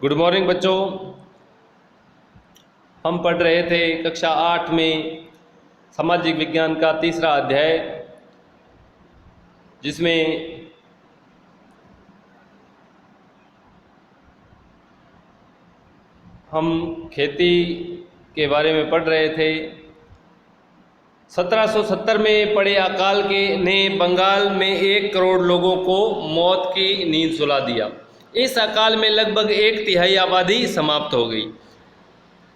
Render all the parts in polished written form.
Good morning बच्चों। हम पढ़ रहे थे कक्षा 8 में सामाजिक विज्ञान का तीसरा अध्याय, जिसमें हम खेती के बारे में पढ़ रहे थे। 1770 में पड़े अकाल ने बंगाल में 1 करोड़ लोगों को मौत की नींद सुला दिया। इस अकाल में लगभग 1/3 आबादी समाप्त हो गई।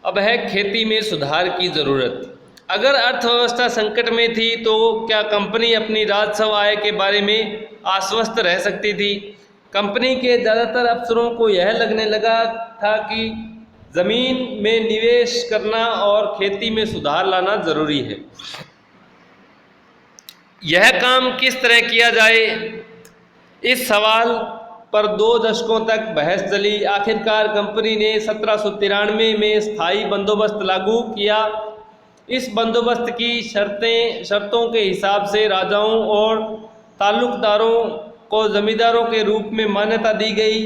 अब है खेती में सुधार की ज़रूरत। अगर अर्थव्यवस्था संकट में थी तो क्या कंपनी अपनी राजस्व आय के बारे में आश्वस्त रह सकती थी? कंपनी के ज़्यादातर अफसरों को यह लगने लगा था कि ज़मीन में निवेश करना और खेती में सुधार लाना ज़रूरी है। यह काम किस तरह किया जाए, इस सवाल पर 2 दशकों तक बहस चली। आखिरकार कंपनी ने 1793 में स्थायी बंदोबस्त लागू किया। इस बंदोबस्त की शर्तों के हिसाब से राजाओं और ताल्लुकदारों को जमींदारों के रूप में मान्यता दी गई।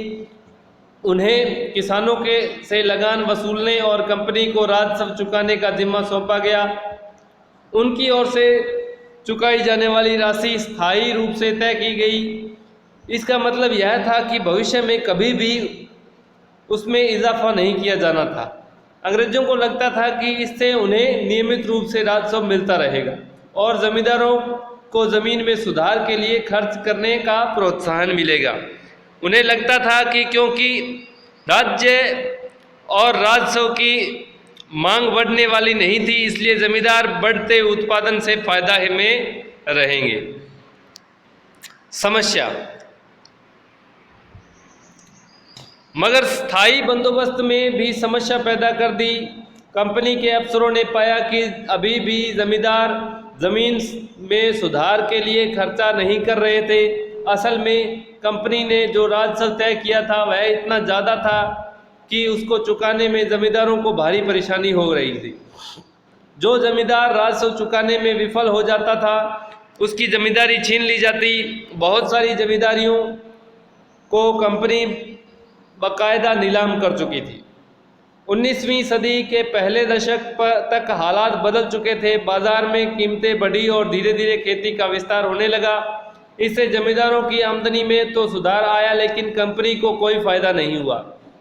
उन्हें किसानों से लगान वसूलने और कंपनी को राजस्व चुकाने का जिम्मा सौंपा गया। उनकी ओर से चुकाई जाने वाली राशि स्थायी रूप से तय की गई। इसका मतलब यह था कि भविष्य में कभी भी उसमें इजाफा नहीं किया जाना था। अंग्रेजों को लगता था कि इससे उन्हें नियमित रूप से राजस्व मिलता रहेगा और जमींदारों को ज़मीन में सुधार के लिए खर्च करने का प्रोत्साहन मिलेगा। उन्हें लगता था कि क्योंकि राज्य और राजस्व की मांग बढ़ने वाली नहीं थी, इसलिए जमींदार बढ़ते उत्पादन से फायदा में रहेंगे। समस्या, मगर स्थायी बंदोबस्त में भी समस्या पैदा कर दी। कंपनी के अफसरों ने पाया कि अभी भी जमींदार ज़मीन में सुधार के लिए खर्चा नहीं कर रहे थे। असल में कंपनी ने जो राजस्व तय किया था वह इतना ज़्यादा था कि उसको चुकाने में ज़मींदारों को भारी परेशानी हो रही थी। जो ज़मींदार राजस्व चुकाने में विफल हो जाता था उसकी ज़मींदारी छीन ली जाती। बहुत सारी ज़मींदारियों को कंपनी बाकायदा नीलाम कर चुकी थी। 19वीं सदी के पहले दशक तक हालात बदल चुके थे। बाजार में कीमतें बढ़ी और धीरे धीरे खेती का विस्तार होने लगा। इससे जमींदारों की आमदनी में तो सुधार आया, लेकिन कंपनी को कोई फायदा नहीं हुआ,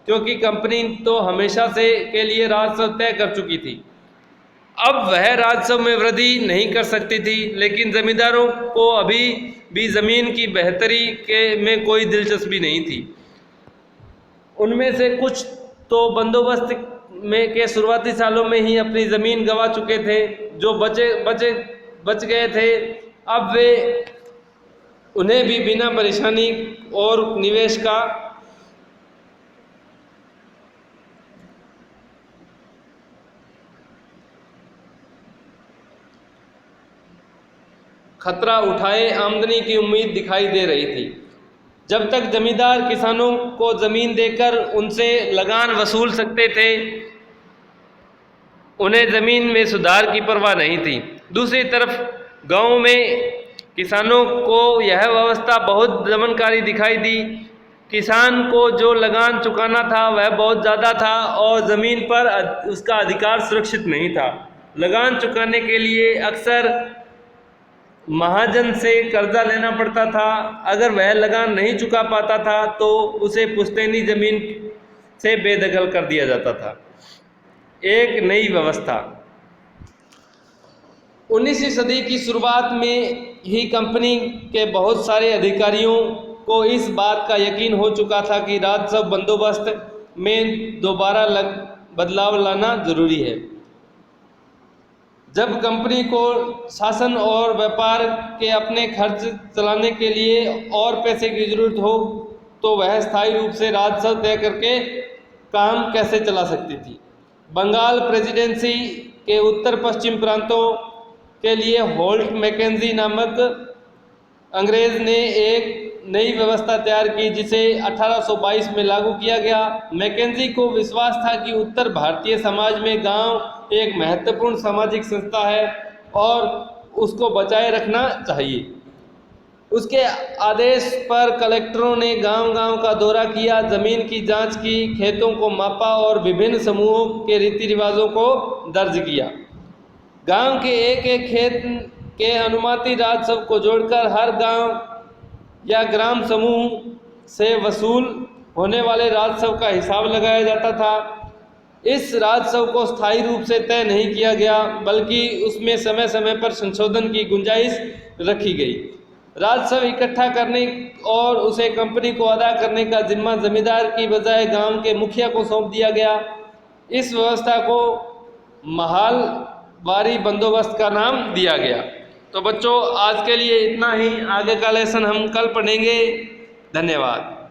क्योंकि कंपनी तो हमेशा से के लिए राजस्व तय कर चुकी थी। अब वह राजस्व में वृद्धि नहीं कर सकती थी, लेकिन जमींदारों को अभी भी ज़मीन की बेहतरी में कोई दिलचस्पी नहीं थी। उनमें से कुछ तो बंदोबस्त के शुरुआती सालों में ही अपनी ज़मीन गंवा चुके थे। जो बच गए थे, अब वे उन्हें भी बिना परेशानी और निवेश का खतरा उठाए आमदनी की उम्मीद दिखाई दे रही थी। जब तक जमींदार किसानों को ज़मीन देकर उनसे लगान वसूल सकते थे, उन्हें ज़मीन में सुधार की परवाह नहीं थी। दूसरी तरफ गांव में किसानों को यह व्यवस्था बहुत दमनकारी दिखाई दी। किसान को जो लगान चुकाना था वह बहुत ज़्यादा था और ज़मीन पर उसका अधिकार सुरक्षित नहीं था। लगान चुकाने के लिए अक्सर महाजन से कर्जा लेना पड़ता था। अगर वह लगान नहीं चुका पाता था तो उसे पुश्तैनी ज़मीन से बेदखल कर दिया जाता था। एक नई व्यवस्था। 19वीं सदी की शुरुआत में ही कंपनी के बहुत सारे अधिकारियों को इस बात का यकीन हो चुका था कि राजस्व बंदोबस्त में दोबारा बदलाव लाना जरूरी है। जब कंपनी को शासन और व्यापार के अपने खर्च चलाने के लिए और पैसे की जरूरत हो तो वह स्थायी रूप से राजस्व तय करके काम कैसे चला सकती थी? बंगाल प्रेसिडेंसी के उत्तर पश्चिम प्रांतों के लिए होल्ट मैकेंजी नामक अंग्रेज ने एक नई व्यवस्था तैयार की, जिसे 1822 में लागू किया गया। मैकेंजी को विश्वास था कि उत्तर भारतीय समाज में गांव एक महत्वपूर्ण सामाजिक संस्था है और उसको बचाए रखना चाहिए। उसके आदेश पर कलेक्टरों ने गांव-गांव का दौरा किया, ज़मीन की जांच की, खेतों को मापा और विभिन्न समूहों के रीति रिवाजों को दर्ज किया। गांव के एक-एक खेत के अनुमति राजस्व को जोड़कर हर गांव या ग्राम समूह से वसूल होने वाले राजस्व का हिसाब लगाया जाता था। इस राजस्व को स्थायी रूप से तय नहीं किया गया, बल्कि उसमें समय समय पर संशोधन की गुंजाइश रखी गई। राजस्व इकट्ठा करने और उसे कंपनी को अदा करने का जिम्मा जमींदार की बजाय गांव के मुखिया को सौंप दिया गया। इस व्यवस्था को महलवारी बंदोबस्त का नाम दिया गया। तो बच्चों, आज के लिए इतना ही। आगे का लेसन हम कल पढ़ेंगे। धन्यवाद।